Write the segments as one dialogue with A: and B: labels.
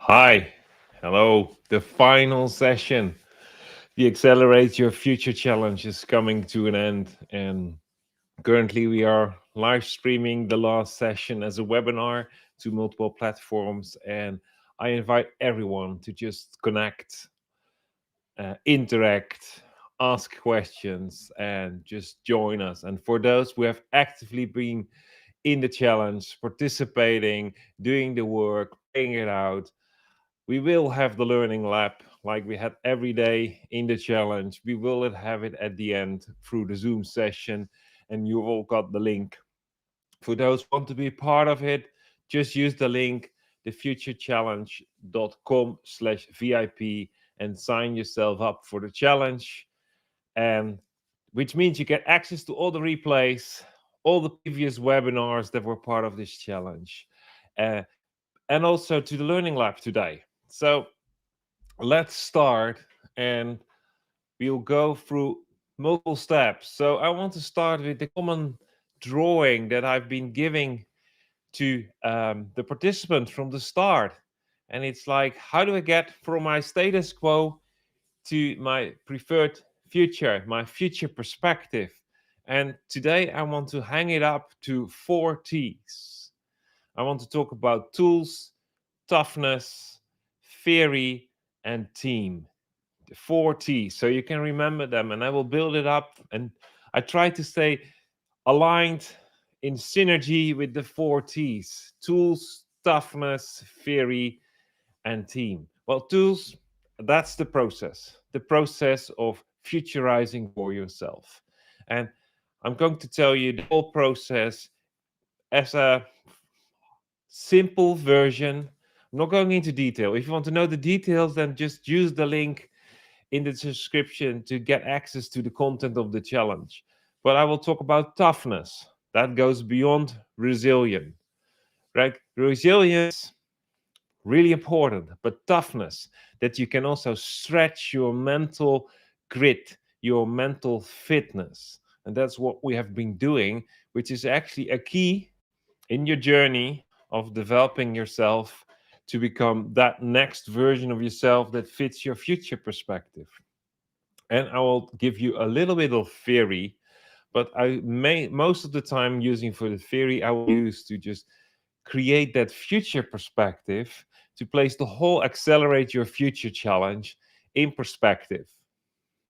A: Hi, hello. The final session, the Accelerate Your Future Challenge, is coming to an end. And currently, we are live streaming the last session as a webinar to multiple platforms. And I invite everyone to just connect, interact, ask questions, and just join us. And for those who have actively been in the challenge, participating, doing the work, playing it out, we will have the learning lab like we had every day in the challenge. We will have it at the end through the Zoom session, and you all got the link. For those who want to be part of it, just use the link thefuturechallenge.com/VIP and sign yourself up for the challenge. And which means you get access to all the replays, all the previous webinars that were part of this challenge, uh, and also to the learning lab today. So let's start, and we'll go through multiple steps. So I want to start with the common drawing that I've been giving to the participants from the start. And it's like, how do I get from my status quo to my preferred future, my future perspective? And today I want to hang it up to 4 T's. I want to talk about tools, toughness, theory, and team. The 4 T's. So you can remember them, and I will build it up. And I try to stay aligned in synergy with the 4 T's: tools, toughness, theory, and team. Well, tools, that's the process of futurizing for yourself. And I'm going to tell you the whole process as a simple version. I'm not going into detail. If you want to know the details, then just use the link in the description to get access to the content of the challenge. But I will talk about toughness. That goes beyond resilience, right? Resilience, really important, but toughness, that you can also stretch your mental grit, your mental fitness. And that's what we have been doing, which is actually a key in your journey of developing yourself to become that next version of yourself that fits your future perspective. And I will give you a little bit of theory, but I may most of the time using for the theory I will use to just create that future perspective, to place the whole Accelerate Your Future challenge in perspective.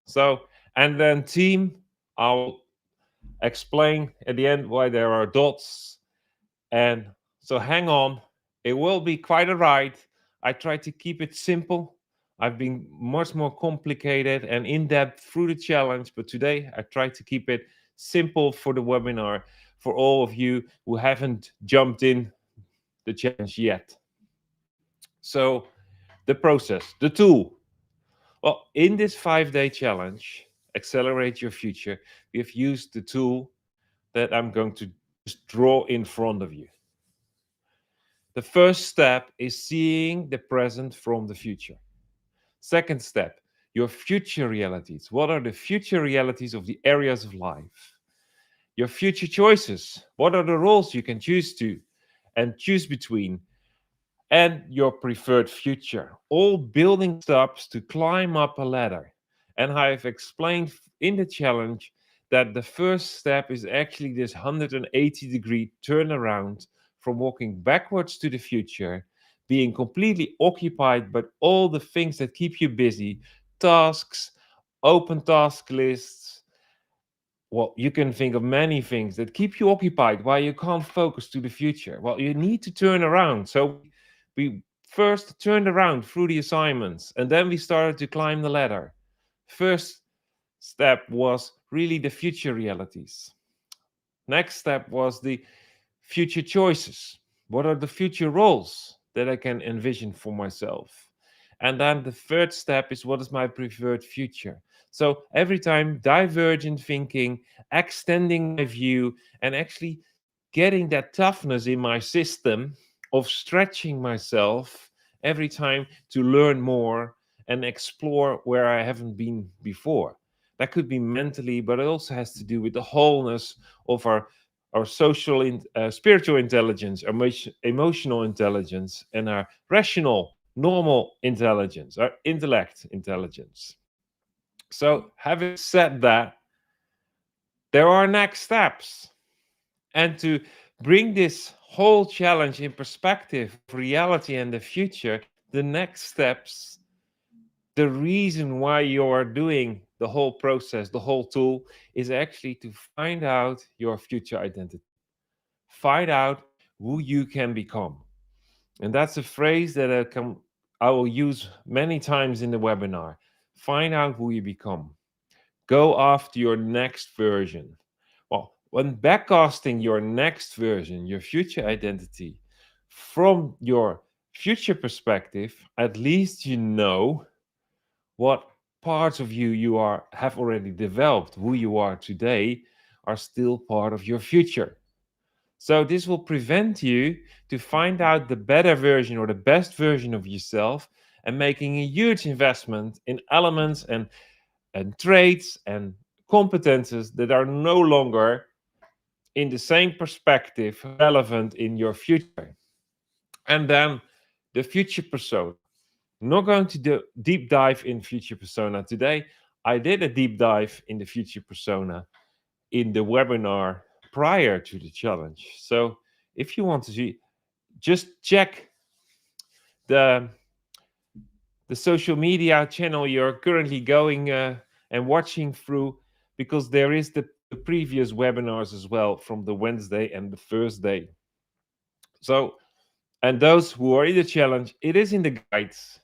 A: So, and then team, I'll explain at the end why there are dots. And so hang on, it will be quite a ride. I try to keep it simple. I've been much more complicated and in depth through the challenge, but today I try to keep it simple for the webinar for all of you who haven't jumped in the challenge yet. So, the process, the tool. Well, in this 5-day challenge, Accelerate Your Future, we've used the tool that I'm going to just draw in front of you. The first step is seeing the present from the future. Second step, your future realities. What are the future realities of the areas of life? Your future choices. What are the roles you can choose to and choose between? And your preferred future. All building steps to climb up a ladder. And I've explained in the challenge that the first step is actually this 180-degree turnaround from walking backwards to the future, being completely occupied by all the things that keep you busy, tasks, open task lists. Well, you can think of many things that keep you occupied while you can't focus to the future. Well, you need to turn around. So we first turned around through the assignments, and then we started to climb the ladder. First step was really the future realities. Next step was the future choices. What are the future roles that I can envision for myself? And then the third step is, what is my preferred future? So every time divergent thinking, extending my view, and actually getting that toughness in my system of stretching myself every time to learn more and explore where I haven't been before. That could be mentally, but it also has to do with the wholeness of our social, spiritual intelligence, our emotional intelligence, and our rational normal intelligence or intellect intelligence. So, having said that, there are next steps. And to bring this whole challenge in perspective of reality and the future, the next steps, the reason why you are doing the whole process, the whole tool, is actually to find out your future identity. Find out who you can become. And that's a phrase that I will use many times in the webinar. Find out who you become. Go after your next version. Well, when backcasting your next version, your future identity, from your future perspective, at least you know what parts of you are have already developed. Who you are today are still part of your future. So this will prevent you to find out the better version or the best version of yourself and making a huge investment in elements and traits and competences that are no longer in the same perspective relevant in your future. And then the future persona. Not going to do deep dive in future persona today. I did a deep dive in the future persona in the webinar prior to the challenge. So if you want to see, just check the the social media channel you're currently going and watching through, because there is the previous webinars as well from the Wednesday and the Thursday. So, and those who are in the challenge, it is in the guides,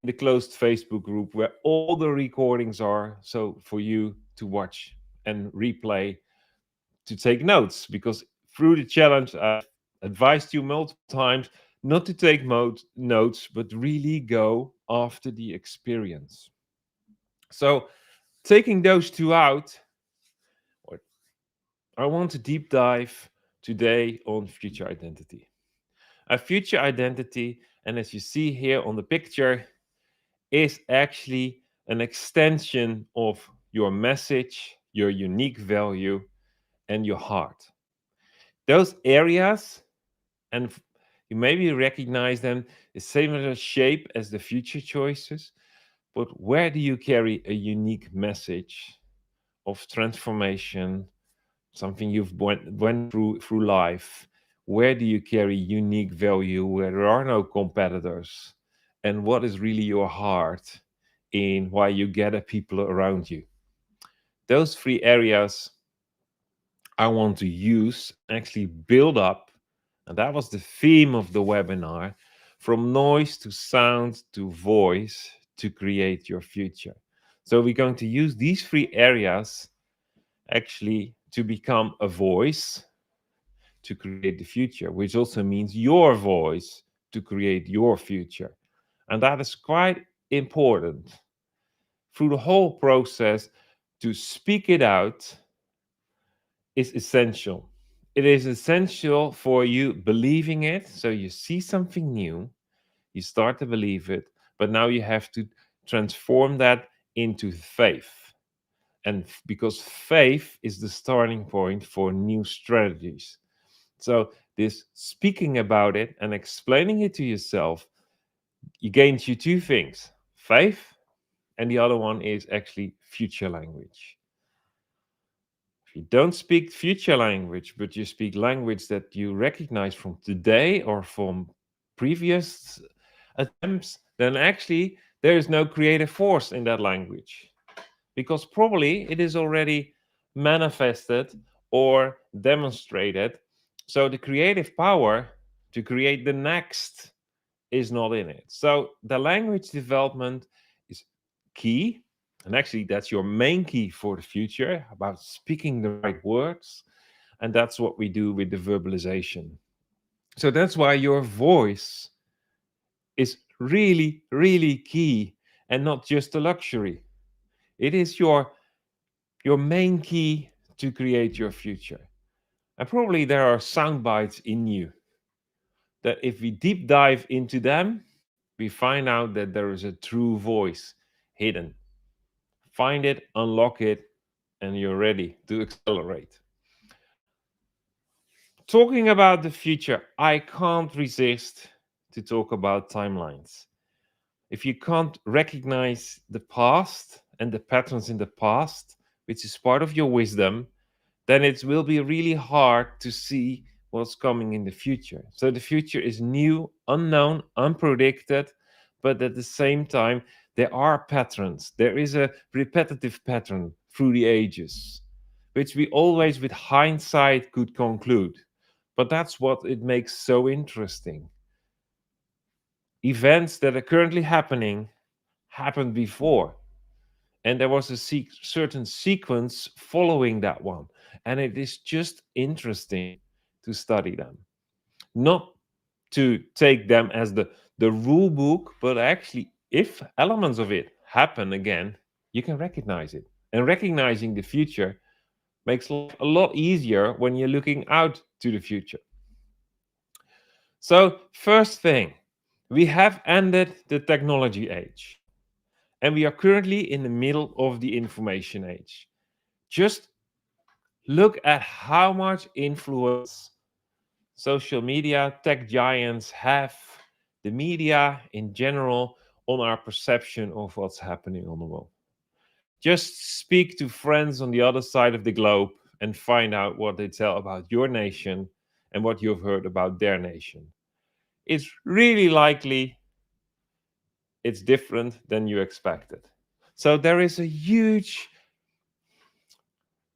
A: in the closed Facebook group where all the recordings are. So for you to watch and replay, to take notes, because through the challenge, I've advised you multiple times not to take notes, but really go after the experience. So, taking those two out, I want to deep dive today on future identity. A future identity, and as you see here on the picture, is actually an extension of your message, your unique value, and your heart. Those areas, and you maybe recognize them, the similar shape as the future choices, but where do you carry a unique message of transformation, something you've went through life? Where do you carry unique value where there are no competitors? And what is really your heart in why you gather people around you? Those three areas I want to use and actually build up. And that was the theme of the webinar, from noise to sound to voice to create your future. So we're going to use these three areas actually to become a voice to create the future, which also means your voice to create your future. And that is quite important through the whole process. To speak it out is essential. It is essential for you believing it. So you see something new, you start to believe it, but now you have to transform that into faith. And because faith is the starting point for new strategies. So this speaking about it and explaining it to yourself, you gain you two things: faith, and the other one is actually future language. If you don't speak future language, but you speak language that you recognize from today or from previous attempts, then actually there is no creative force in that language, because probably it is already manifested or demonstrated. So the creative power to create the next is not in it. So the language development is key. And actually, that's your main key for the future, about speaking the right words. And that's what we do with the verbalization. So that's why your voice is really, really key, and not just a luxury. It is your main key to create your future. And probably there are sound bites in you that if we deep dive into them, we find out that there is a true voice hidden. Find it, unlock it, and you're ready to accelerate. Talking about the future, I can't resist to talk about timelines. If you can't recognize the past and the patterns in the past, which is part of your wisdom, then it will be really hard to see what's coming in the future. So the future is new, unknown, unpredicted, but at the same time, there are patterns. There is a repetitive pattern through the ages, which we always, with hindsight, could conclude. But that's what it makes so interesting. Events that are currently happening happened before, and there was a certain sequence following that one, and it is just interesting to study them, not to take them as the rule book, but actually, if elements of it happen again, you can recognize it. And recognizing the future makes life a lot easier when you're looking out to the future. So, first thing, we have ended the technology age, and we are currently in the middle of the information age. Just look at how much influence social media, tech giants have, the media in general, on our perception of what's happening on the world. Just speak to friends on the other side of the globe and find out what they tell about your nation and what you've heard about their nation. It's really likely it's different than you expected. So there is a huge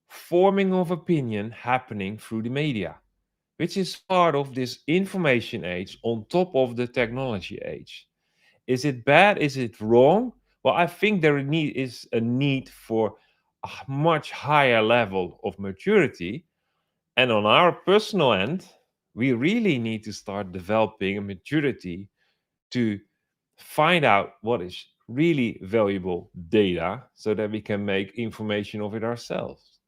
A: forming of opinion happening through the media, which is part of this information age on top of the technology age. Is it bad? Is it wrong? Well, I think is a need for a much higher level of maturity. And on our personal end, we really need to start developing a maturity to find out what is really valuable data so that we can make information of it ourselves.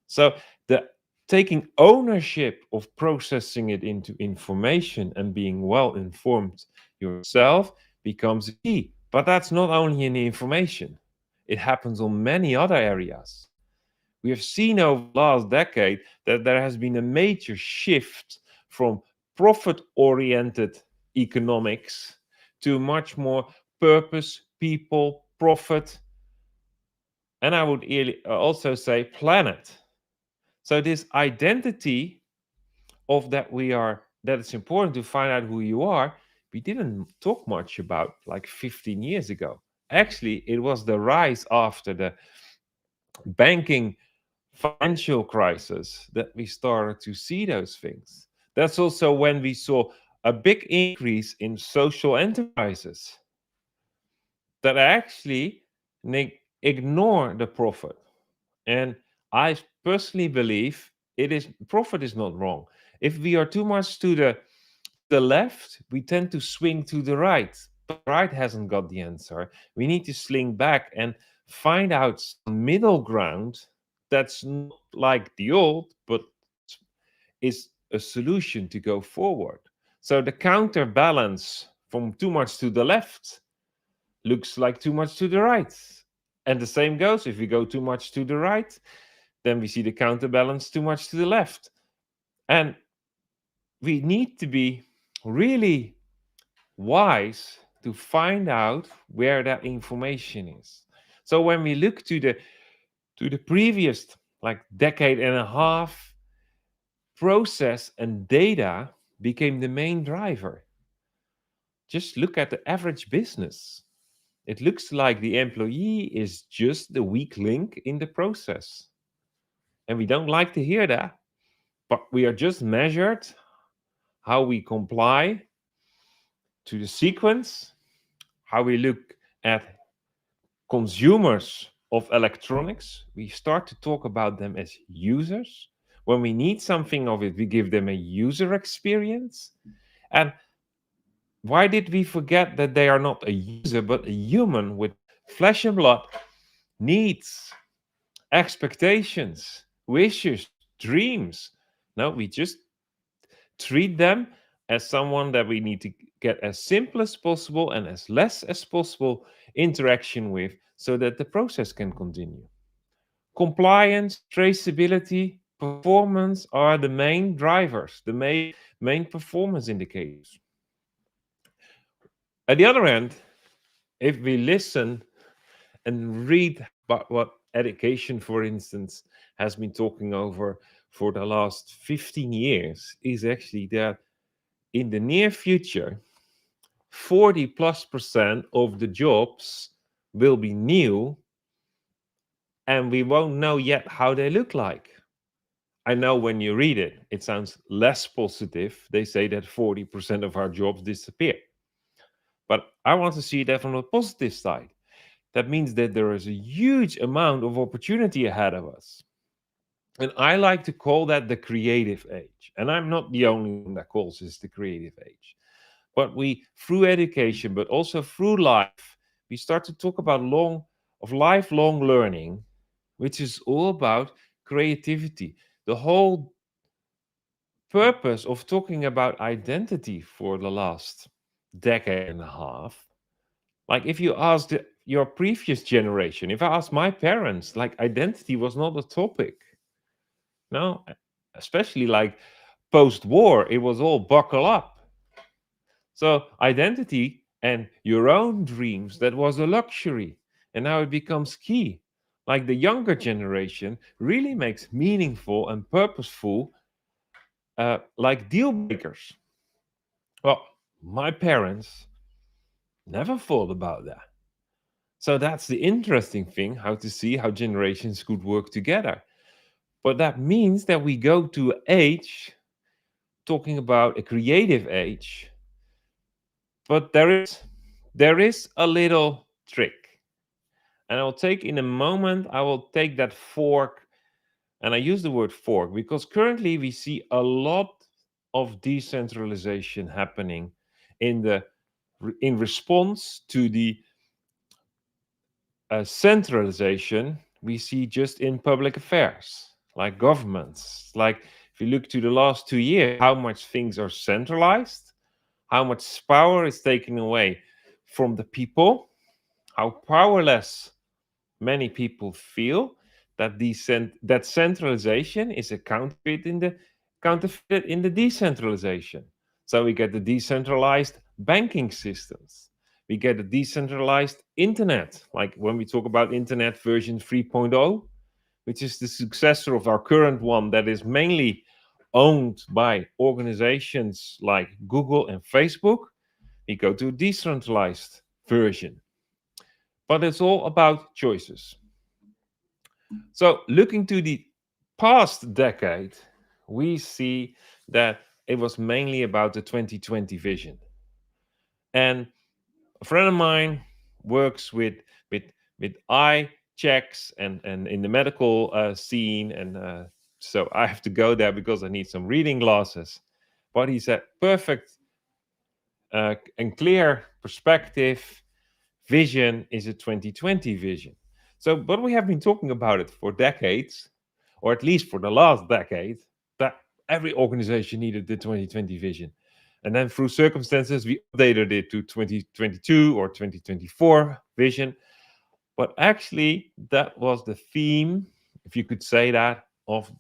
A: So the taking ownership of processing it into information and being well informed yourself becomes a key. But that's not only in the information, it happens on many other areas. We have seen over the last decade that there has been a major shift from profit oriented economics to much more purpose, people, profit, and I would also say planet. So, this identity of that it's important to find out who you are, we didn't talk much about like 15 years ago. Actually, it was the rise after the banking financial crisis that we started to see those things. That's also when we saw a big increase in social enterprises that actually ignore the profit. And I personally believe profit is not wrong. If we are too much to the left, we tend to swing to the right. But the right hasn't got the answer. We need to sling back and find out some middle ground that's not like the old, but is a solution to go forward. So the counterbalance from too much to the left looks like too much to the right. And the same goes if we go too much to the right, then we see the counterbalance too much to the left. And we need to be really wise to find out where that information is. So when we look to the previous like decade and a half, process and data became the main driver. Just look at the average business. It looks like the employee is just the weak link in the process. And we don't like to hear that, but we are just measured how we comply to the sequence, how we look at consumers of electronics. We start to talk about them as users. When we need something of it, we give them a user experience. And why did we forget that they are not a user, but a human with flesh and blood, needs, expectations, wishes, dreams? No, we just treat them as someone that we need to get as simple as possible and as less as possible interaction with so that the process can continue. Compliance, traceability, performance are the main drivers, the main performance indicators. At the other end, if we listen and read about what education, for instance, has been talking over for the last 15 years, is actually that in the near future, 40 plus percent of the jobs will be new, and we won't know yet how they look like. I know when you read it, it sounds less positive. They say that 40% of our jobs disappear. But I want to see that from the positive side. That means that there is a huge amount of opportunity ahead of us. And I like to call that the creative age. And I'm not the only one that calls this the creative age. But we, through education, but also through life, we start to talk about lifelong learning, which is all about creativity. The whole purpose of talking about identity for the last decade and a half, like if you ask your previous generation, if I ask my parents, like identity was not a topic. No, especially like post-war, it was all buckle up. So identity and your own dreams, that was a luxury. And now it becomes key. Like the younger generation really makes meaningful and purposeful, like deal breakers. Well, my parents never thought about that. So that's the interesting thing, how to see how generations could work together. But that means that we go to an age, talking about a creative age, but there is a little trick. And I'll take in a moment, I will take that fork, and I use the word fork because currently we see a lot of decentralization happening in the in response to the centralization we see just in public affairs, like governments. Like if you look to the last 2 years, how much things are centralized, how much power is taken away from the people, how powerless many people feel, that that centralization is a counterfeit in the decentralization. So we get the decentralized banking systems. We get a decentralized internet, like when we talk about internet version 3.0, which is the successor of our current one that is mainly owned by organizations like Google and Facebook. We go to a decentralized version. But it's all about choices. So, looking to the past decade, we see that it was mainly about the 2020 vision. And a friend of mine works with with eye checks and in the medical scene, and so I have to go there because I need some reading glasses. But he said perfect and clear perspective vision is a 2020 vision. So, but we have been talking about it for decades, or at least for the last decade, that every organization needed the 2020 vision. And then through circumstances, we updated it to 2022 or 2024 vision. But actually, that was the theme, if you could say that, of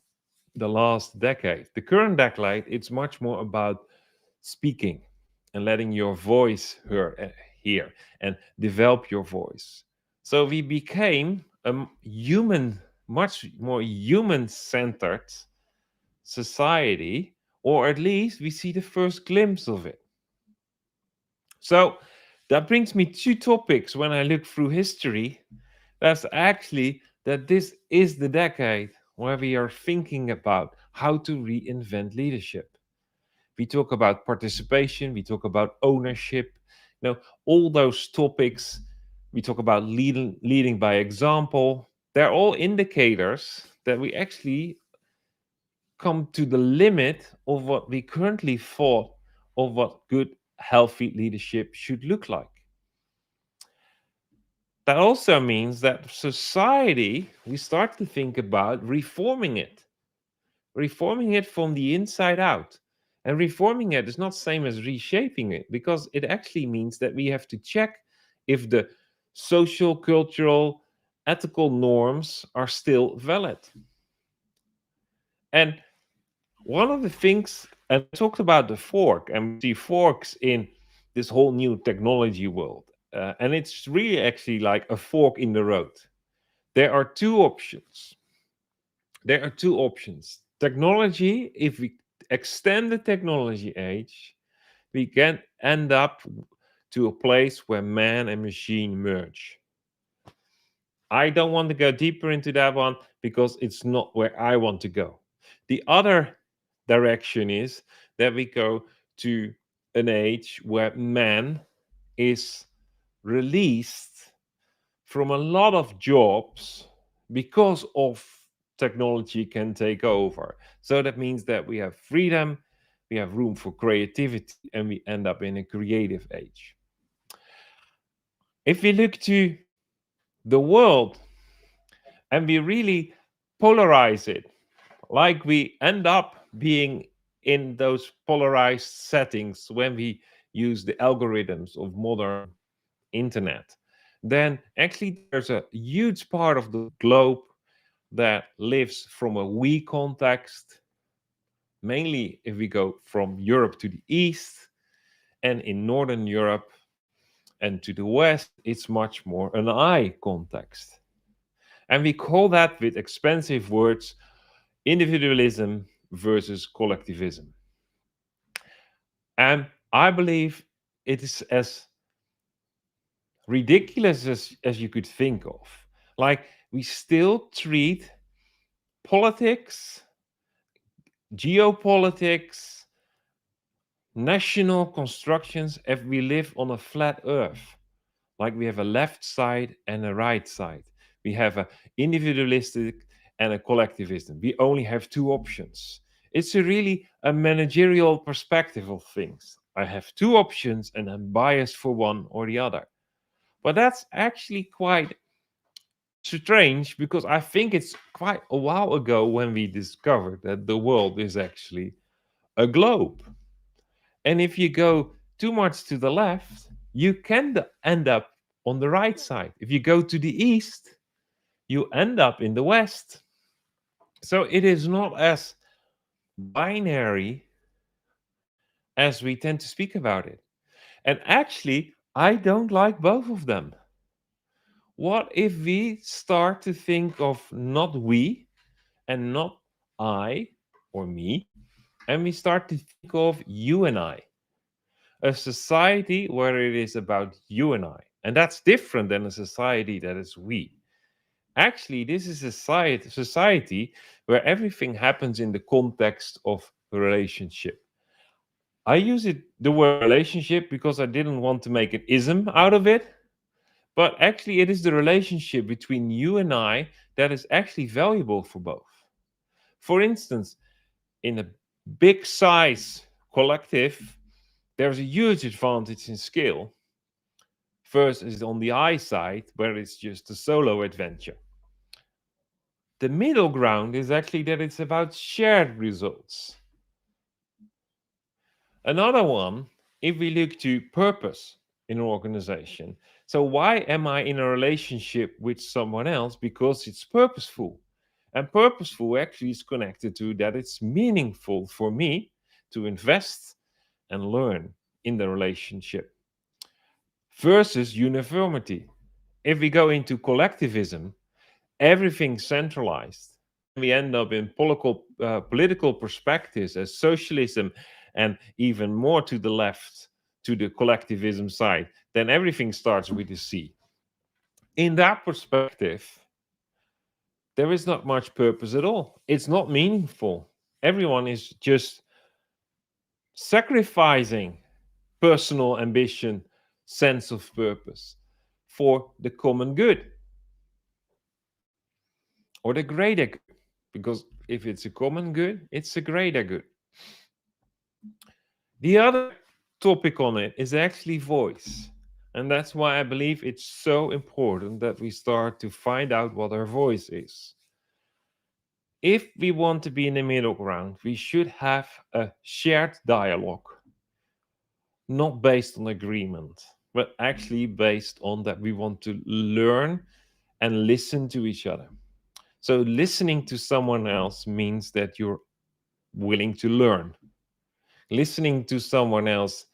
A: the last decade. The current decade, it's much more about speaking and letting your voice hear and develop your voice. So we became a much more human centered society, or at least we see the first glimpse of it. So that brings me to topics when I look through history. That's actually that this is the decade where we are thinking about how to reinvent leadership. We talk about participation, we talk about ownership, all those topics. We talk about leading by example. They're all indicators that we actually come to the limit of what we currently thought of what good, healthy leadership should look like. That also means that society, we start to think about reforming it from the inside out. And reforming it is not the same as reshaping it, because it actually means that we have to check if the social, cultural, ethical norms are still valid. And one of the things, and I talked about the fork, and we see forks in this whole new technology world. And it's really actually like a fork in the road. There are two options. There are two options. Technology, if we extend the technology age, we can end up to a place where man and machine merge. I don't want to go deeper into that one because it's not where I want to go. The other direction is that we go to an age where man is released from a lot of jobs because of technology can take over. So that means that we have freedom, we have room for creativity, and we end up in a creative age. If we look to the world and we really polarize it, like we end up being in those polarized settings when we use the algorithms of modern internet, then actually there's a huge part of the globe that lives from a we context, mainly if we go from Europe to the east, and in Northern Europe and to the west, it's much more an I context. And we call that, with expensive words, individualism versus collectivism. And I believe it is as ridiculous as you could think of. Like, we still treat politics, geopolitics, national constructions if we live on a flat earth. Like, we have a left side and a right side. We have a individualistic and a collectivism. We only have two options. It's really a managerial perspective of things. I have two options and I'm biased for one or the other. But that's actually quite strange because I think it's quite a while ago when we discovered that the world is actually a globe. And if you go too much to the left, you can end up on the right side. If you go to the east, you end up in the west. So it is not as binary as we tend to speak about it. And actually, I don't like both of them. What if we start to think of not we and not I or me, and we start to think of you and I? A society where it is about you and I. And that's different than a society that is we. Actually, this is a society where everything happens in the context of a relationship. I use the word relationship because I didn't want to make an ism out of it. But actually, it is the relationship between you and I that is actually valuable for both. For instance, in a big size collective, there's a huge advantage in scale. First is on the I side, where it's just a solo adventure. The middle ground is actually that it's about shared results. Another one, if we look to purpose in an organization. So, why am I in a relationship with someone else? Because it's purposeful. And purposeful actually is connected to that it's meaningful for me to invest and learn in the relationship. Versus uniformity. If we go into collectivism, everything centralized, and we end up in political perspectives as socialism and even more to the left, to the collectivism side, then everything starts with a C. In that perspective, there is not much purpose at all. It's not meaningful. Everyone is just sacrificing personal ambition, sense of purpose for the common good or the greater good. Because if it's a common good, it's a greater good. The other topic on it is actually voice. And that's why I believe it's so important that we start to find out what our voice is. If we want to be in the middle ground, we should have a shared dialogue, not based on agreement, but actually based on that we want to learn and listen to each other. So, listening to someone else means that you're willing to learn. Listening to someone else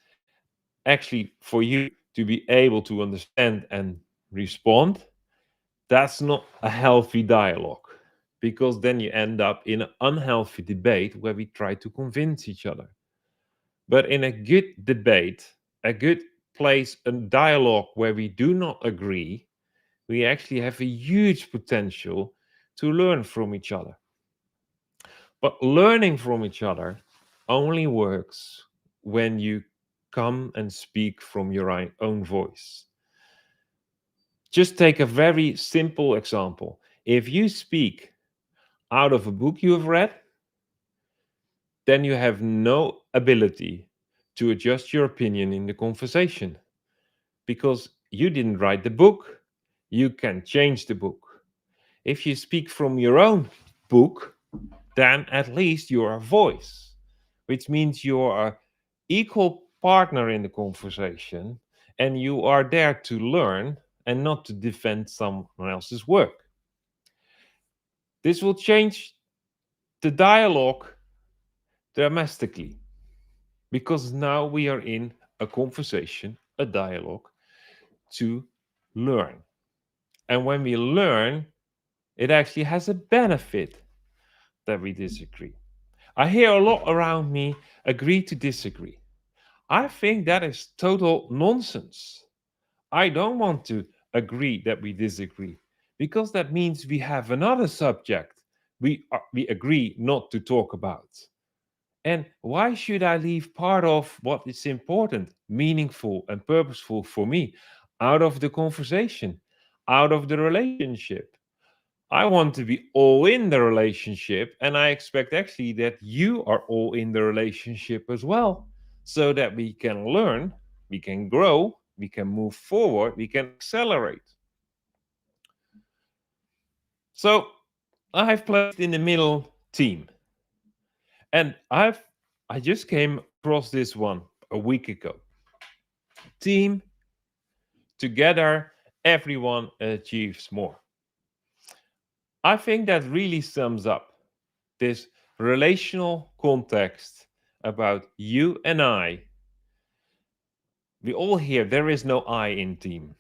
A: actually for you to be able to understand and respond, that's not a healthy dialogue, because then you end up in an unhealthy debate where we try to convince each other. But in a good debate, a good place, a dialogue where we do not agree, we actually have a huge potential to learn from each other. But learning from each other only works when you come and speak from your own voice. Just take a very simple example. If you speak out of a book you have read, then you have no ability to adjust your opinion in the conversation, because you didn't write the book. You can change the book. If you speak from your own book, then at least you're a voice, which means you're an equal partner in the conversation, and you are there to learn and not to defend someone else's work. This will change the dialogue dramatically, because now we are in a conversation, a dialogue to learn. And when we learn, it actually has a benefit that we disagree. I hear a lot around me agree to disagree. I think that is total nonsense. I don't want to agree that we disagree, because that means we have another subject we agree not to talk about. And why should I leave part of what is important, meaningful, and purposeful for me out of the conversation, out of the relationship? I want to be all in the relationship, and I expect actually that you are all in the relationship as well, so that we can learn, we can grow, we can move forward, we can accelerate. So I have placed in the middle team, and I just came across this one a week ago. Team, together, everyone achieves more. I think that really sums up this relational context about you and I. We all hear there is no I in team.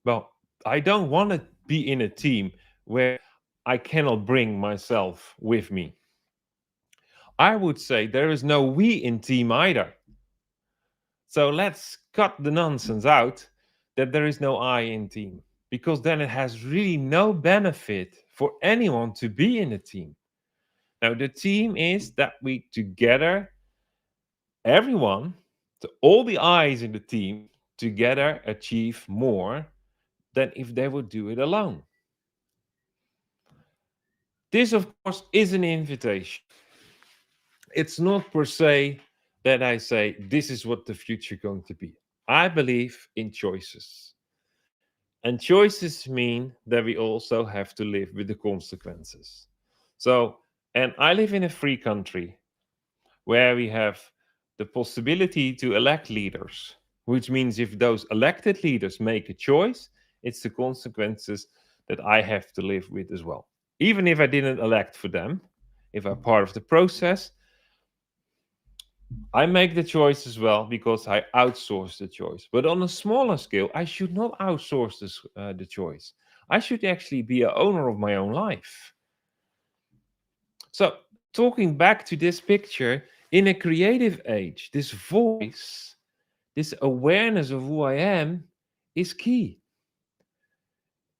A: Well, I don't want to be in a team where I cannot bring myself with me. I would say there is no we in team either. So let's cut the nonsense out that there is no I in team, because then it has really no benefit for anyone to be in a team. Now, the team is that we together, everyone, so all the I's in the team together achieve more than if they would do it alone. This, of course, is an invitation. It's not per se that I say this is what the future is going to be. I believe in choices. And choices mean that we also have to live with the consequences. So, and I live in a free country where we have the possibility to elect leaders, which means if those elected leaders make a choice, it's the consequences that I have to live with as well. Even if I didn't elect for them, if I'm part of the process, I make the choice as well because I outsource the choice. But on a smaller scale, I should not outsource the choice. I should actually be a owner of my own life. So, talking back to this picture, in a creative age, this voice, this awareness of who I am is key.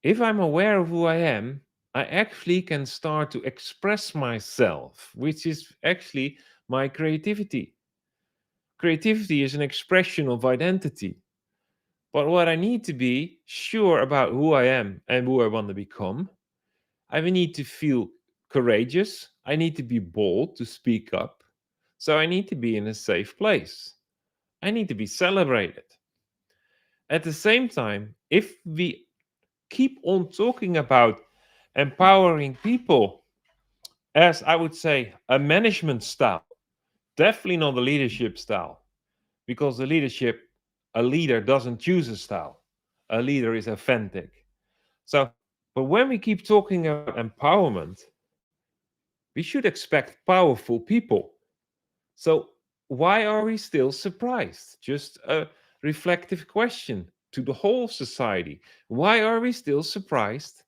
A: If I'm aware of who I am, I actually can start to express myself, which is actually my creativity. Creativity is an expression of identity. But what I need to be sure about who I am and who I want to become, I need to feel courageous. I need to be bold to speak up. So I need to be in a safe place. I need to be celebrated. At the same time, if we keep on talking about empowering people as, I would say, a management style, definitely not a leadership style, because a leader doesn't choose a style. A leader is authentic. So, but when we keep talking about empowerment, we should expect powerful people. So why are we still surprised? Just reflective question to the whole society. Why are we still surprised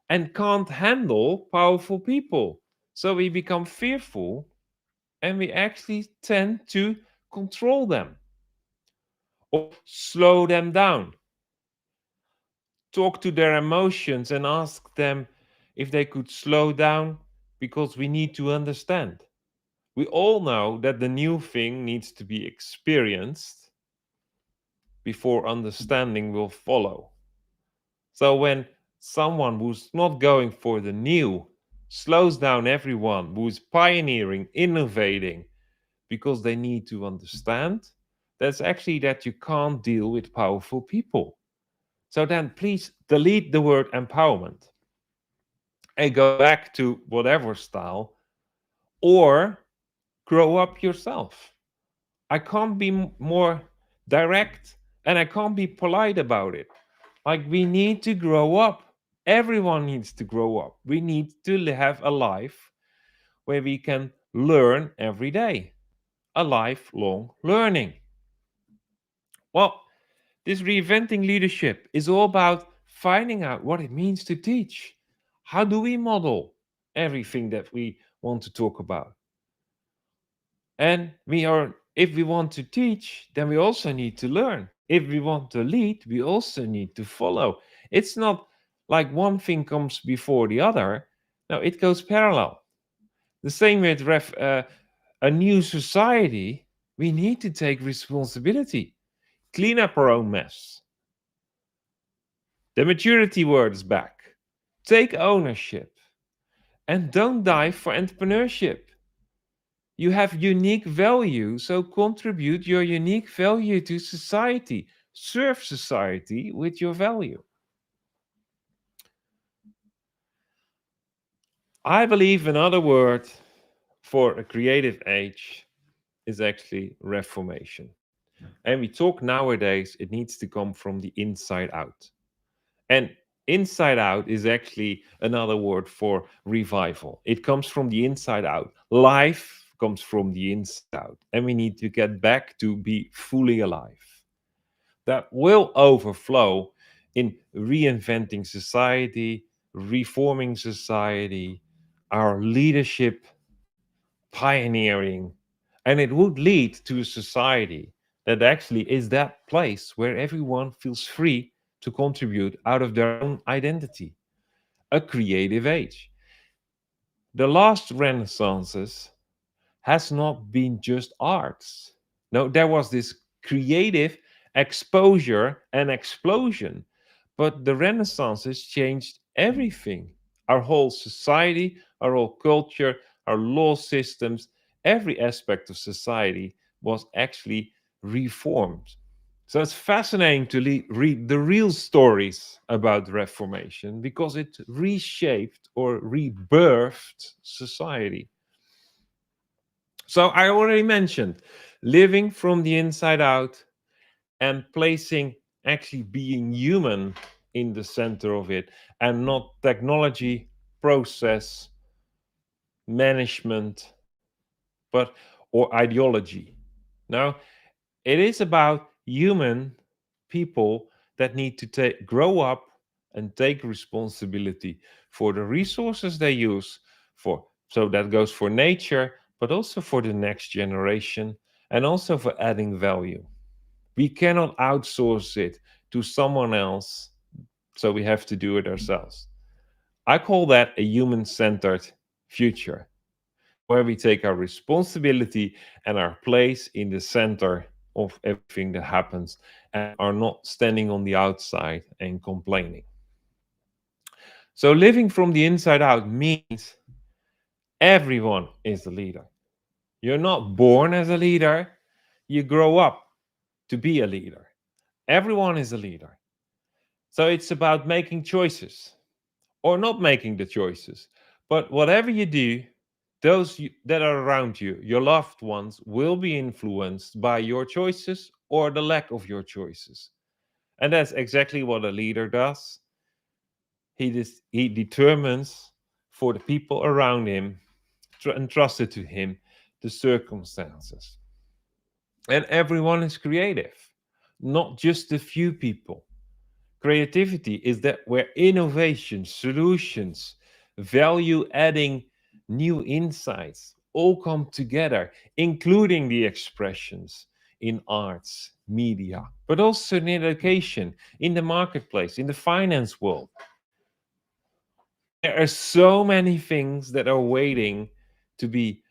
A: and can't handle powerful people? So we become fearful and we actually tend to control them or slow them down, talk to their emotions and ask them if they could slow down because we need to understand. We all know that the new thing needs to be experienced before understanding will follow. So when someone who's not going for the new slows down everyone who's pioneering, innovating because they need to understand, that's actually that you can't deal with powerful people. So then please delete the word empowerment and go back to whatever style or grow up yourself. I can't be more direct and I can't be polite about it. Like, we need to grow up. Everyone needs to grow up. We need to have a life where we can learn every day, a lifelong learning. Well, this reinventing leadership is all about finding out what it means to teach. How do we model everything that we want to talk about? And if we want to teach, then we also need to learn. If we want to lead, we also need to follow. It's not like one thing comes before the other. No, it goes parallel. The same with a new society, we need to take responsibility, clean up our own mess. The maturity word is back. Take ownership and don't die for entrepreneurship. You have unique value, so contribute your unique value to society. Serve society with your value. I believe another word for a creative age is actually reformation. And we talk nowadays, it needs to come from the inside out. And inside out is actually another word for revival. It comes from the inside out. Life comes from the inside out. And we need to get back to be fully alive. That will overflow in reinventing society, reforming society, our leadership, pioneering. And it would lead to a society that actually is that place where everyone feels free to contribute out of their own identity, a creative age. The last renaissances has not been just arts. No, there was this creative exposure and explosion, but the renaissances changed everything. Our whole society, our whole culture, our law systems, every aspect of society was actually reformed. So it's fascinating to read the real stories about the Reformation because it reshaped or rebirthed society. So I already mentioned living from the inside out and placing actually being human in the center of it and not technology, process, management, but or ideology. Now, it is about human people that need to grow up and take responsibility for the resources they use for. So that goes for nature, but also for the next generation and also for adding value. We cannot outsource it to someone else, so we have to do it ourselves. I call that a human centered future, where we take our responsibility and our place in the center of everything that happens and are not standing on the outside and complaining. So, living from the inside out means everyone is a leader. You're not born as a leader, you grow up to be a leader. Everyone is a leader. So, it's about making choices or not making the choices. But whatever you do, those that are around you, your loved ones, will be influenced by your choices or the lack of your choices. And that's exactly what a leader does. He determines for the people around him, entrusted to him, the circumstances. And everyone is creative. not just a few people. Creativity is that where innovation, solutions, value adding, new insights all come together, including the expressions in arts, media, but also in education, in the marketplace, in the finance world. There are so many things that are waiting to be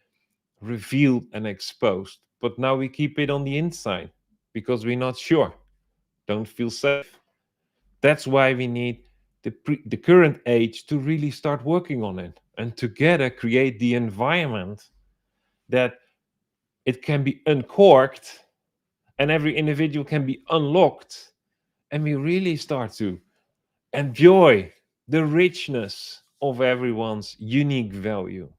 A: revealed and exposed, but now we keep it on the inside because we're not sure, don't feel safe. That's why we need the current age to really start working on it and together create the environment that it can be uncorked and every individual can be unlocked, and we really start to enjoy the richness of everyone's unique value.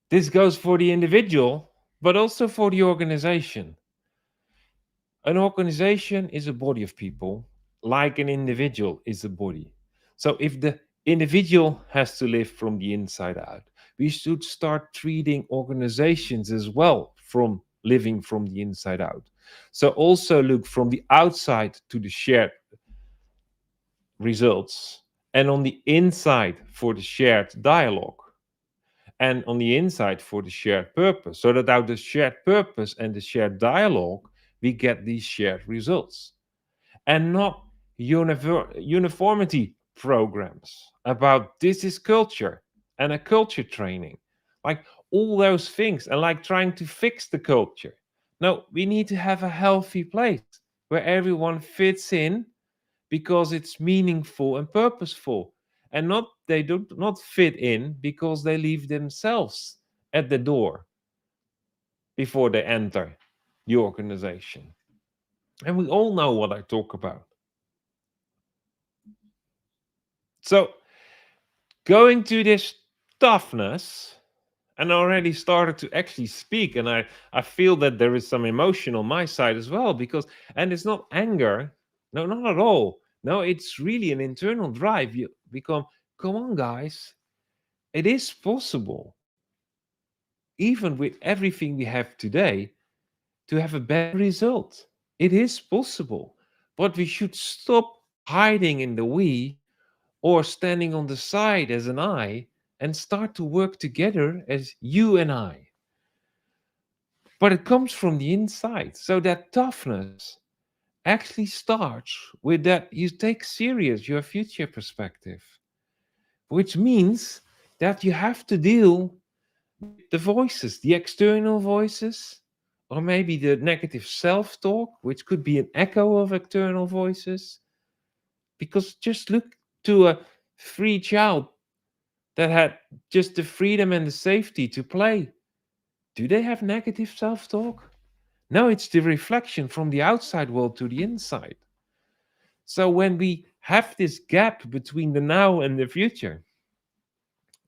A: This goes for the individual, but also for the organization. An organization is a body of people, like an individual is a body. So if the individual has to live from the inside out, we should start treating organizations as well from living from the inside out. So also look from the outside to the shared results, and on the inside for the shared dialogue, and on the inside for the shared purpose, so that out of the shared purpose and the shared dialogue, we get these shared results. And not uniformity programs about this is culture and a culture training, like all those things, and like trying to fix the culture. No, we need to have a healthy place where everyone fits in because it's meaningful and purposeful, and not they do not fit in because they leave themselves at the door before they enter the organization. And we all know what I talk about. So going to this toughness, and I already started to actually speak, and I feel that there is some emotion on my side as well, because, and it's not anger, no, not at all, no, it's really an internal drive. You become, come on guys, it is possible, even with everything we have today, to have a better result. It is possible, but we should stop hiding in the we, or standing on the side as an I, and start to work together as you and I. But it comes from the inside. So that toughness actually starts with that you take serious your future perspective, which means that you have to deal with the voices, the external voices, or maybe the negative self talk, which could be an echo of external voices. Because just look to a free child that had just the freedom and the safety to play. Do they have negative self talk? No, it's the reflection from the outside world to the inside. So when we have this gap between the now and the future,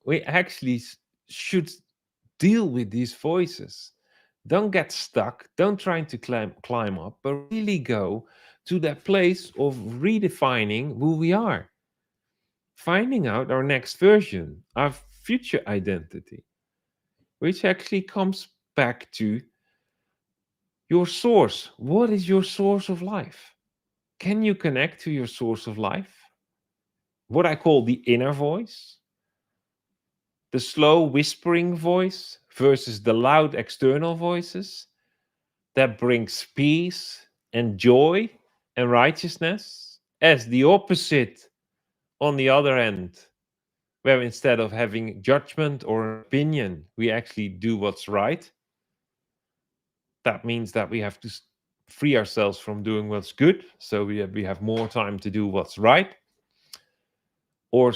A: we actually should deal with these voices. Don't get stuck. Don't try to climb up, but really go to that place of redefining who we are, finding out our next version, our future identity, which actually comes back to your source. What is your source of life? Can you connect to your source of life? What I call the inner voice, the slow whispering voice versus the loud external voices that brings peace and joy and righteousness, as the opposite on the other end, where instead of having judgment or an opinion, we actually do what's right. That means that we have to free ourselves from doing what's good, so we have more time to do what's right. Or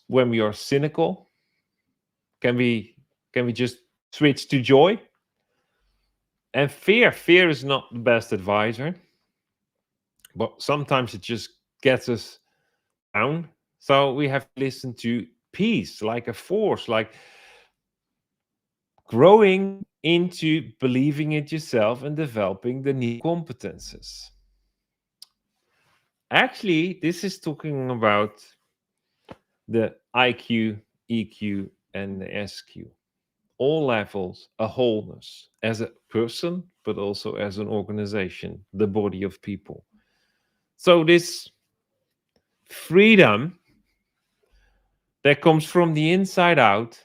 A: when we are cynical, can we just switch to joy? And fear is not the best advisor, but sometimes it just gets us down. So we have to listen to peace like a force, like growing into believing it yourself and developing the new competences. Actually, this is talking about the IQ, EQ, and the SQ. all levels, a wholeness as a person, but also as an organization, the body of people. So, this freedom that comes from the inside out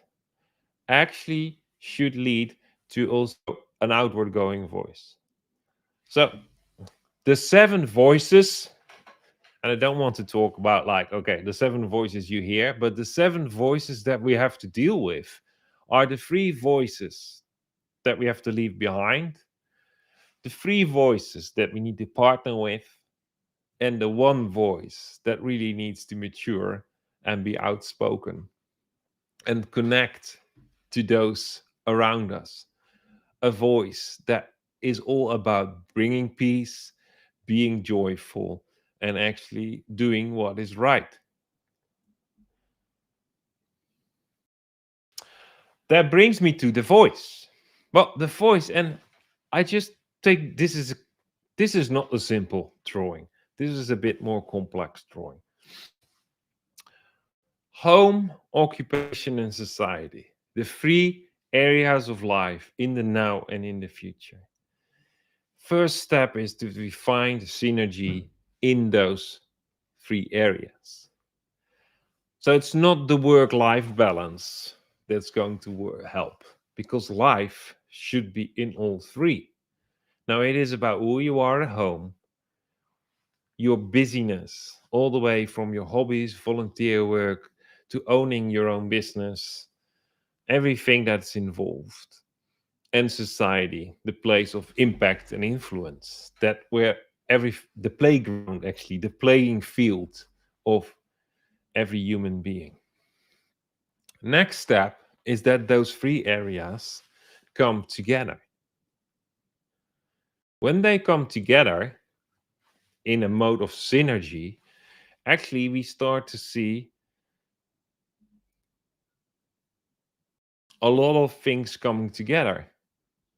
A: actually should lead to also an outward going voice. So, the seven voices, and I don't want to talk about like, okay, the seven voices you hear, but the seven voices that we have to deal with are the three voices that we have to leave behind, the three voices that we need to partner with, and the one voice that really needs to mature and be outspoken and connect to those around us. A voice that is all about bringing peace, being joyful, and actually doing what is right. That brings me to the voice. Well, the voice, and I just think this is not a simple drawing. This is a bit more complex drawing. Home, occupation, and society. The three areas of life in the now and in the future. First step is to define the synergy in those three areas. So it's not the work-life balance that's going to help, because life should be in all three. Now, it is about who you are at home, your busyness, all the way from your hobbies, volunteer work, to owning your own business, everything that's involved, and society, the place of impact and influence, that where the playground, actually, the playing field of every human being. Next step is that those three areas come together. When they come together in a mode of synergy, actually we start to see a lot of things coming together.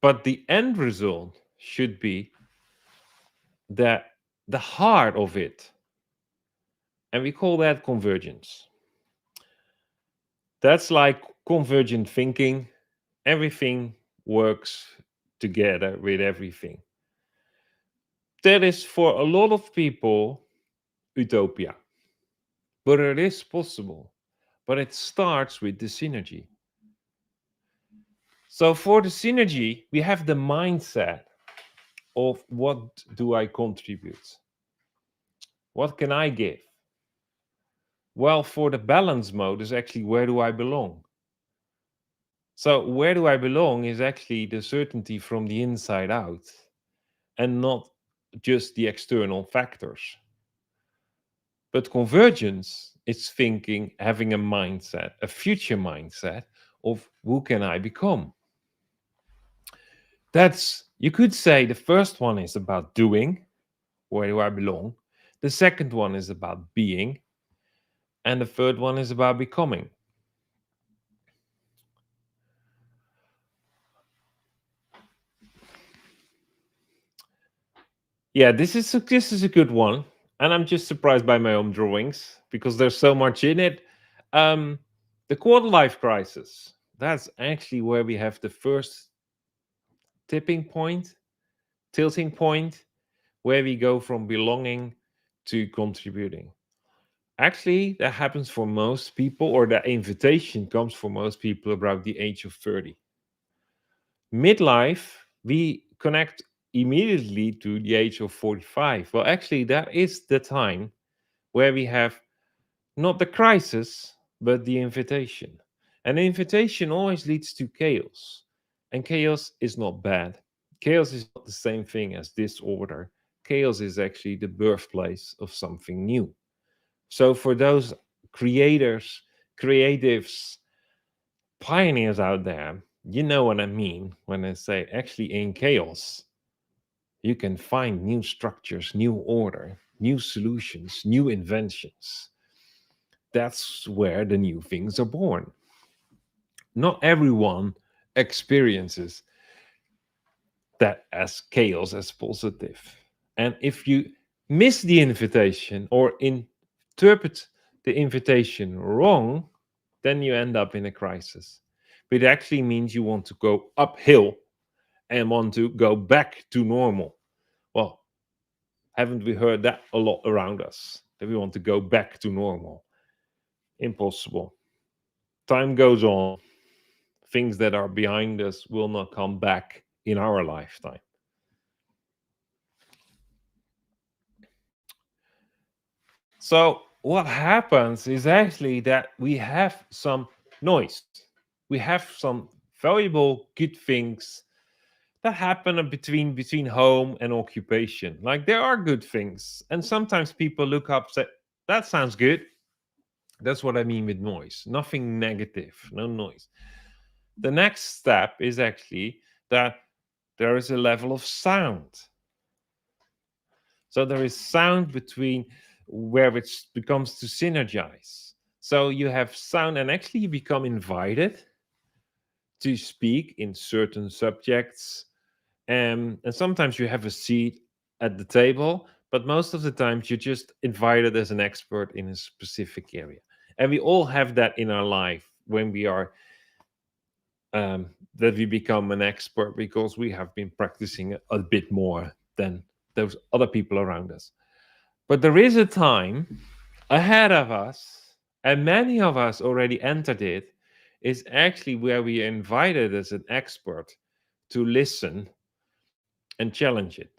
A: But the end result should be that the heart of it, and we call that convergence. That's like convergent thinking. Everything works together with everything. That is for a lot of people utopia. But it is possible. But it starts with the synergy. So for the synergy, we have the mindset of what do I contribute? What can I give? Well, for the balance mode is actually where do I belong? So where do I belong is actually the certainty from the inside out and not just the external factors. But convergence is thinking, having a mindset, a future mindset of who can I become? That's, you could say the first one is about doing, where do I belong? The second one is about being. And the third one is about becoming. Yeah, this is a good one, and I'm just surprised by my own drawings because there's so much in it. Um, the quarter life crisis. That's actually where we have the first tipping point, tilting point, where we go from belonging to contributing. Actually, that happens for most people, or the invitation comes for most people about the age of 30. Midlife, we connect immediately to the age of 45. Well, actually, that is the time where we have not the crisis, but the invitation. And the invitation always leads to chaos. And chaos is not bad. Chaos is not the same thing as disorder. Chaos is actually the birthplace of something new. So, for those creators, creatives, pioneers out there, you know what I mean when I say actually in chaos, you can find new structures, new order, new solutions, new inventions. That's where the new things are born. Not everyone experiences that as chaos as positive. And if you miss the invitation or interpret the invitation wrong, then you end up in a crisis. but it actually means you want to go uphill and want to go back to normal. Well, haven't we heard that a lot around us? That we want to go back to normal. Impossible. Time goes on. Things that are behind us will not come back in our lifetime. So, what happens is actually that we have some noise. We have some valuable, good things that happen between home and occupation. Like there are good things, and sometimes people look up say, "That sounds good." That's what I mean with noise. Nothing negative, no noise. The next step is actually that there is a level of sound. So there is sound between where it becomes to synergize. So you have sound, and actually you become invited to speak in certain subjects. And sometimes you have a seat at the table, but most of the times you're just invited as an expert in a specific area. And we all have that in our life when we are um, that we become an expert because we have been practicing a bit more than those other people around us. But there is a time ahead of us, and many of us already entered it, is actually where we are invited as an expert to listen and challenge it.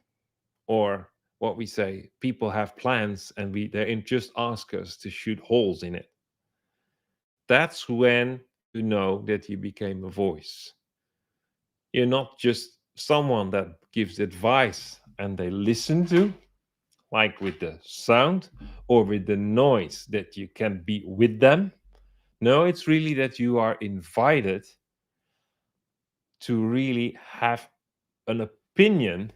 A: Or what we say, people have plans and they just ask us to shoot holes in it. That's when you know that you became a voice. You're not just someone that gives advice and they listen to, like with the sound or with the noise that you can be with them. No, it's really that you are invited to really have an opinion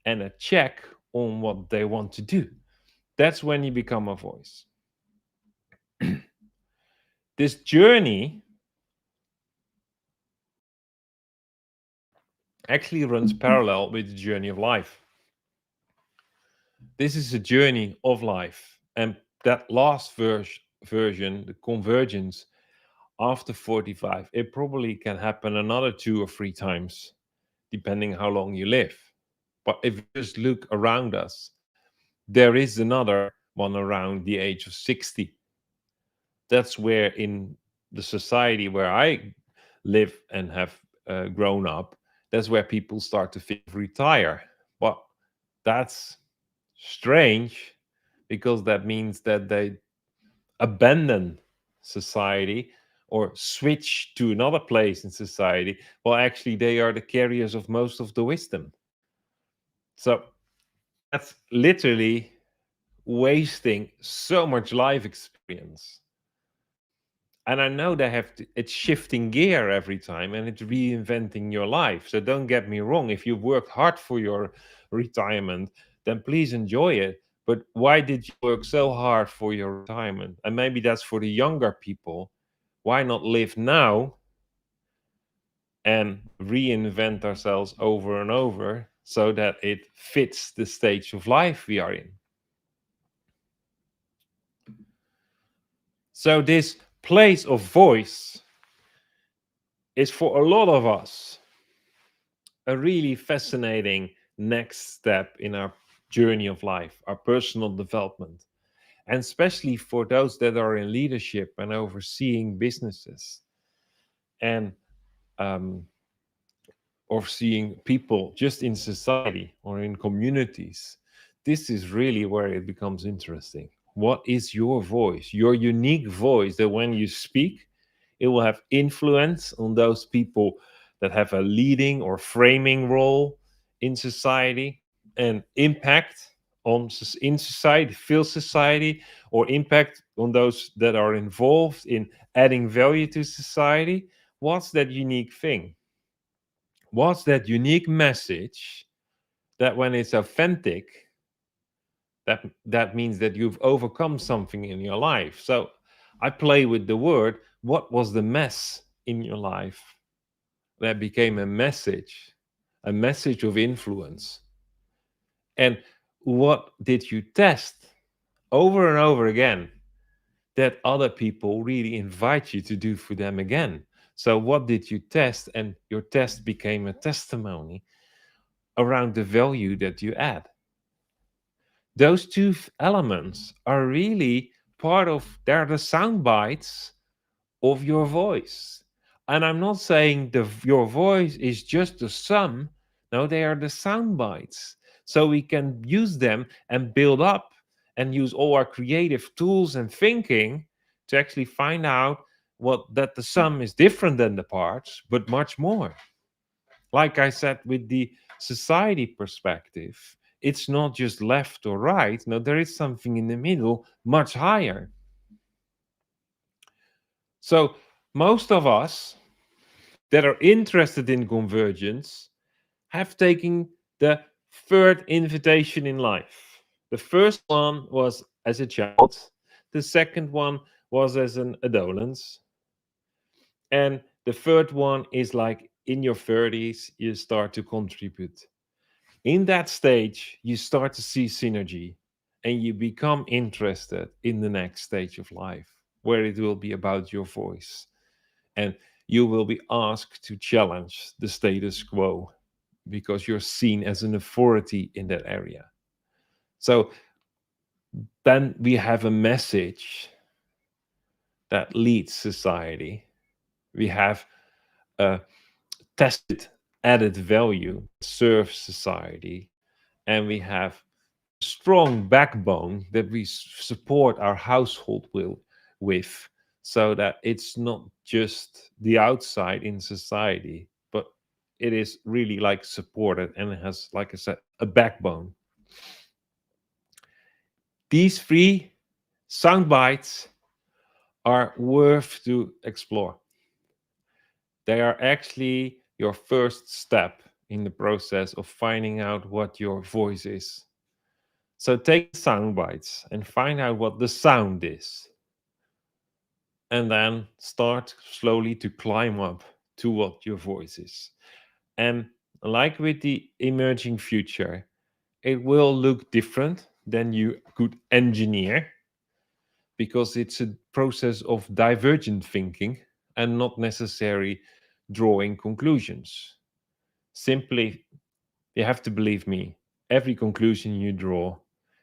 A: and a check on what they want to do. That's when you become a voice. This journey actually runs parallel with the journey of life. This is a journey of life. And that last version, the convergence, after 45, it probably can happen another 2 or 3 times, depending how long you live. But if you just look around us, there is another one around the age of 60. That's where, in the society where I live and have grown up, that's where people start to think of retire. But that's strange because that means that they abandon society or switch to another place in society. Well, actually, they are the carriers of most of the wisdom. So that's literally wasting so much life experience. And I know they have to, it's shifting gear every time and it's reinventing your life. So don't get me wrong. If you worked hard for your retirement, then please enjoy it. But why did you work so hard for your retirement? And maybe that's for the younger people. Why not live now and reinvent ourselves over and over so that it fits the stage of life we are in? So, this place of voice is for a lot of us a really fascinating next step in our journey of life, our personal development, and especially for those that are in leadership and overseeing businesses and um, overseeing people just in society or in communities. This is really where it becomes interesting. What is your voice, your unique voice that when you speak, it will have influence on those people that have a leading or framing role in society and impact on in society, feel society, or impact on those that are involved in adding value to society. What's that unique thing? What's that unique message that when it's authentic, that means that you've overcome something in your life? So I play with the word, what was the mess in your life that became a message of influence? And what did you test over and over again that other people really invite you to do for them again? So what did you test? And your test became a testimony around the value that you add. Those two elements are really part of, they're the sound bites of your voice. And I'm not saying your voice is just the sum. No, they are the sound bites. So we can use them and build up and use all our creative tools and thinking to actually find out what that the sum is different than the parts, but much more. Like I said, with the society perspective, it's not just left or right. No, there is something in the middle, much higher. So most of us that are interested in convergence have taken the third invitation in life. The first one was as a child, the second one was as an adolescent, and the third one is like in your 30s, you start to contribute. In that stage, you start to see synergy and you become interested in the next stage of life, where it will be about your voice. And you will be asked to challenge the status quo because you're seen as an authority in that area. So then we have a message that leads society. We have a tested added value that serves society. And we have a strong backbone that we support our household with, so that it's not just the outside in society, but it is really like supported and it has, like I said, a backbone. These three sound bites are worth to explore. They are actually your first step in the process of finding out what your voice is. So take the sound bites and find out what the sound is. And then start slowly to climb up to what your voice is. And like with the emerging future, it will look different than you could engineer, because it's a process of divergent thinking and not necessarily drawing conclusions. Simply, you have to believe me, every conclusion you draw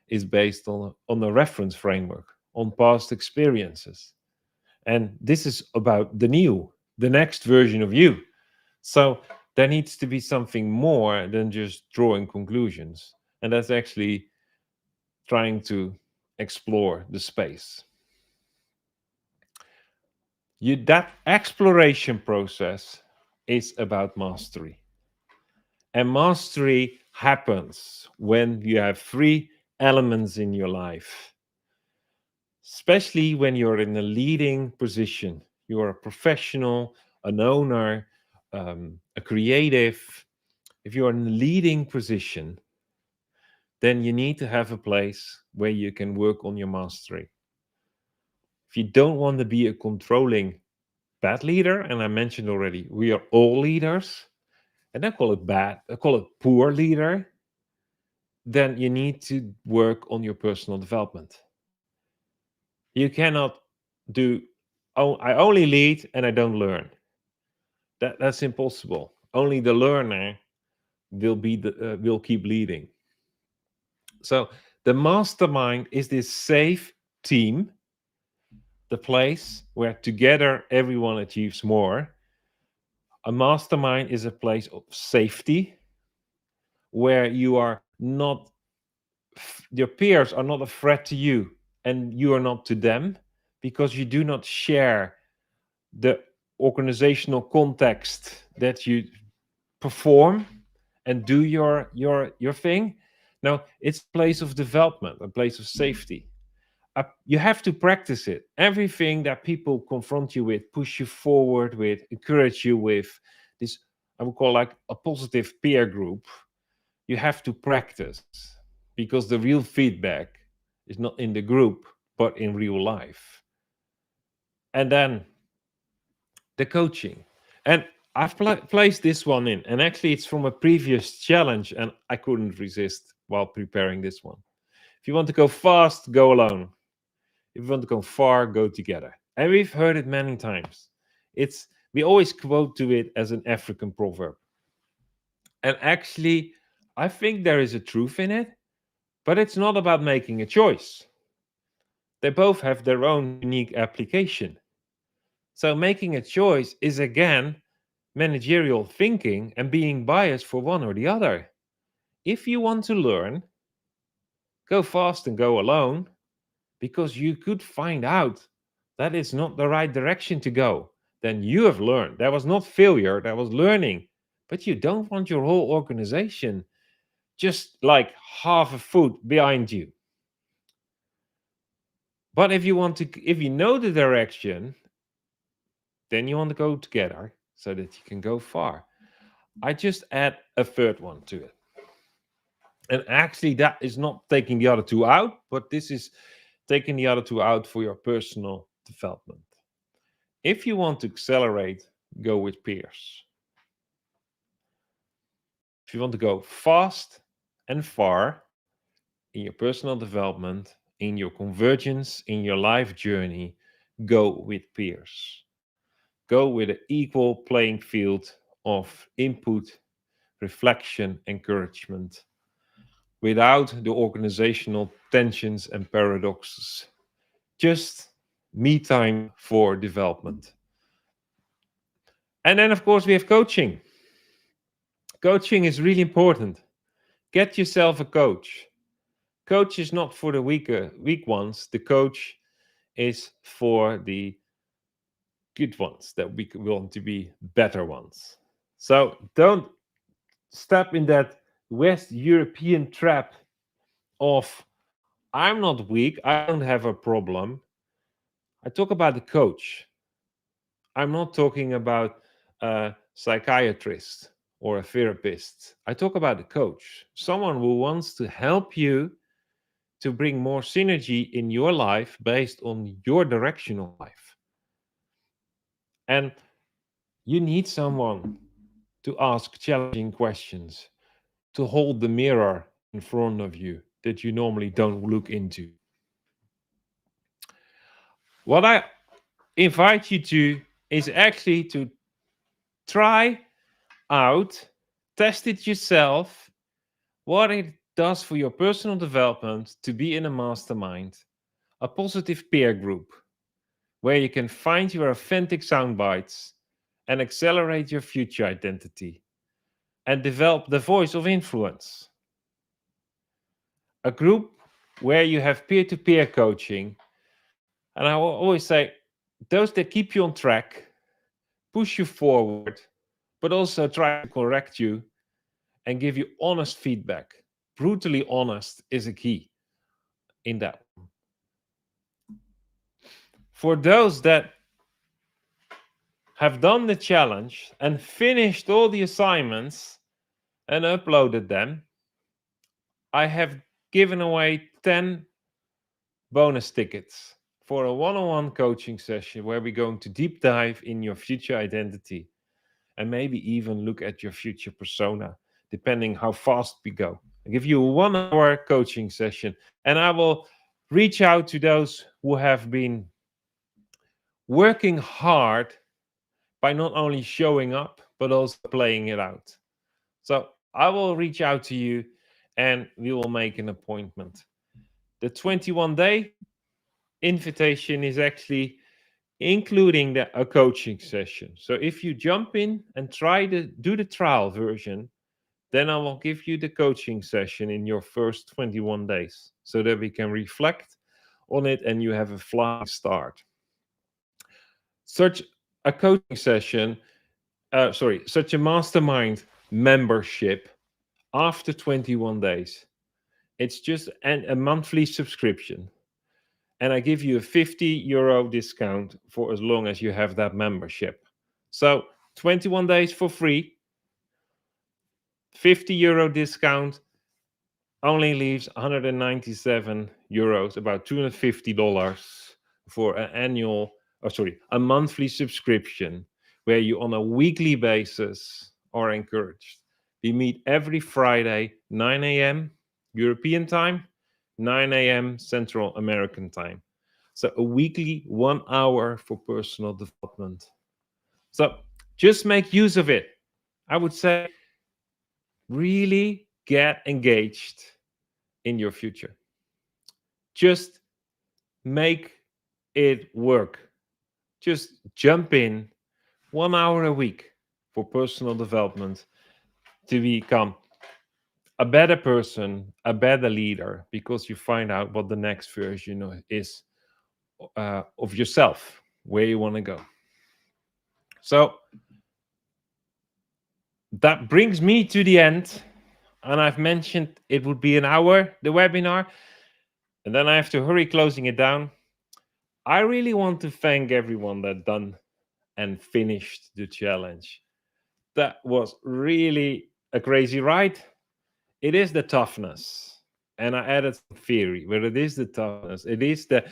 A: is based on a reference framework, on past experiences. And this is about the next version of you. So there needs to be something more than just drawing conclusions. And that's actually trying to explore the space. That exploration process is about mastery. And mastery happens when you have three elements in your life, especially when you're in a leading position. You're a professional, an owner, a creative. If you're in a leading position, then you need to have a place where you can work on your mastery. If you don't want to be a controlling bad leader, and I mentioned already, we are all leaders, and I call it bad, I call it poor leader, then you need to work on your personal development. You cannot do, oh, I only lead and I don't learn. That's impossible. Only the learner will keep leading. So the mastermind is this safe team, the place where together everyone achieves more. A mastermind is a place of safety where you are not, your peers are not a threat to you and you are not to them, because you do not share the organizational context that you perform and do your thing. No, it's a place of development, a place of safety. You have to practice it. Everything that people confront you with, push you forward with, encourage you with, this I would call like a positive peer group. You have to practice, because the real feedback is not in the group but in real life. And then the coaching. And I've placed this one in, and actually it's from a previous challenge, and I couldn't resist while preparing this one. If you want to go fast, go alone. If you want to go far, go together. And we've heard it many times. It's We always quote to it as an African proverb. And actually, I think there is a truth in it, but it's not about making a choice. They both have their own unique application. So making a choice is again managerial thinking and being biased for one or the other. If you want to learn, go fast and go alone, because you could find out that it's not the right direction to go. Then you have learned. That was not failure, that was learning. But you don't want your whole organization just like half a foot behind you. But if you know the direction, then you want to go together so that you can go far. I just add a third one to it. And actually, that is not taking the other two out, but this is taking the other two out for your personal development. If you want to accelerate, go with peers. If you want to go fast and far in your personal development, in your convergence, in your life journey, go with peers. Go with an equal playing field of input, reflection, encouragement, without the organizational tensions and paradoxes. Just me time for development. And then, of course, we have coaching. Coaching is really important. Get yourself a coach. Coach is not for the weak ones. The coach is for the good ones that we want to be better ones. So don't step in that West European trap of I'm not weak, I don't have a problem. I talk about the coach. I'm not talking about a psychiatrist or a therapist. I talk about the coach, someone who wants to help you to bring more synergy in your life based on your direction of life. And you need someone to ask challenging questions, to hold the mirror in front of you that you normally don't look into. What I invite you to is actually to try out, test it yourself, what it does for your personal development to be in a mastermind, a positive peer group where you can find your authentic sound bites and accelerate your future identity and develop the voice of influence. A group where you have peer to peer coaching. And I will always say, those that keep you on track, push you forward, but also try to correct you and give you honest feedback. Brutally honest is a key in that. For those that have done the challenge and finished all the assignments and uploaded them, I have given away 10 bonus tickets for a one-on-one coaching session where we're going to deep dive in your future identity and maybe even look at your future persona, depending how fast we go. I give you a 1 hour coaching session, and I will reach out to those who have been working hard by not only showing up, but also playing it out. So I will reach out to you and we will make an appointment. The 21-day invitation is actually including a coaching session. So if you jump in and try to do the trial version, then I will give you the coaching session in your first 21 days so that we can reflect on it and you have a flying start. Such a coaching session, such a mastermind membership after 21 days, it's just a monthly subscription. And I give you a €50 discount for as long as you have that membership. So 21 days for free, €50 discount only leaves €197, about $250 for an a monthly subscription where you on a weekly basis are encouraged. We meet every Friday, 9 a.m. European time, 9 a.m. Central American time. So a weekly 1 hour for personal development. So just make use of it. I would say really get engaged in your future. Just make it work. Just jump in 1 hour a week for personal development to become a better person, a better leader, because you find out what the next version is of yourself, where you want to go. So that brings me to the end. And I've mentioned it would be an hour, the webinar, and then I have to hurry closing it down. I really want to thank everyone that done and finished the challenge. That was really a crazy ride. It is the toughness. And I added some theory, but it is the toughness. It is the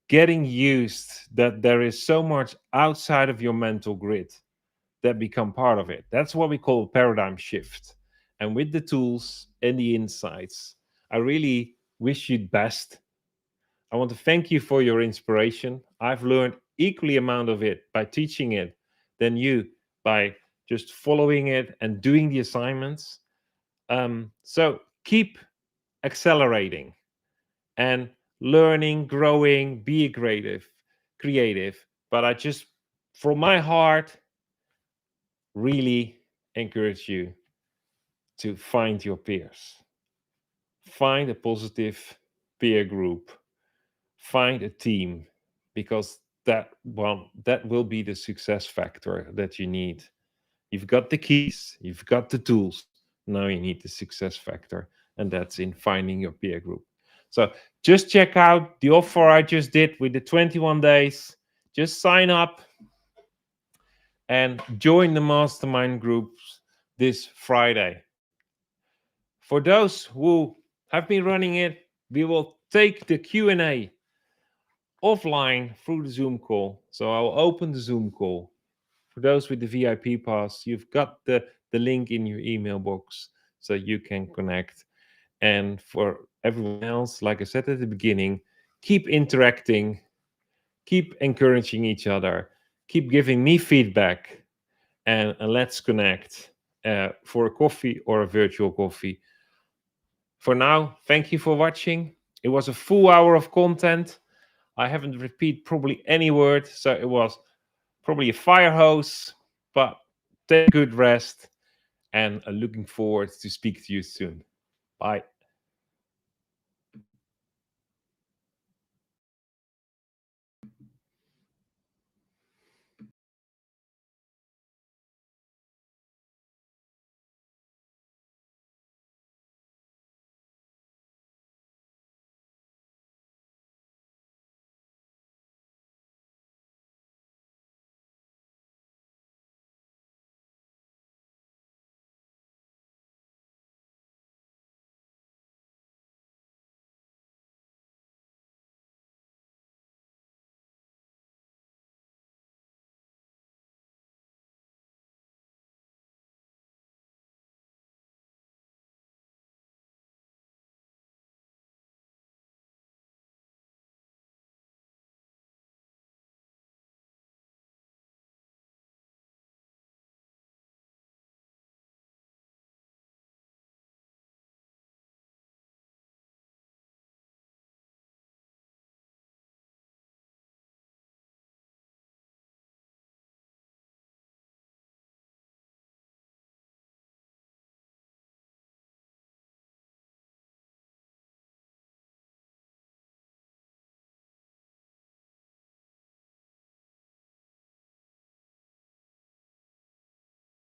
A: getting used that there is so much outside of your mental grid that become part of it. That's what we call a paradigm shift. And with the tools and the insights, I really wish you the best. I want to thank you for your inspiration. I've learned equally amount of it by teaching it than you by just following it and doing the assignments. So keep accelerating and learning, growing, be creative. But I just, from my heart, really encourage you to find your peers. Find a positive peer group. Find a team, because that will be the success factor that you need. You've got the keys, you've got the tools. Now you need the success factor, and that's in finding your peer group. So just check out the offer I just did with the 21 days. Just sign up and join the mastermind groups this Friday. For those who have been running it, we will take the Q&A offline through the Zoom call. So I will open the Zoom call. For those with the VIP pass, you've got the link in your email box so you can connect. And for everyone else, like I said at the beginning, keep interacting, keep encouraging each other, keep giving me feedback, and let's connect for a coffee or a virtual coffee. For now, thank you for watching. It was a full hour of content. I haven't repeat probably any word, so it was probably a fire hose, but take good rest, and I'm looking forward to speak to you soon. Bye.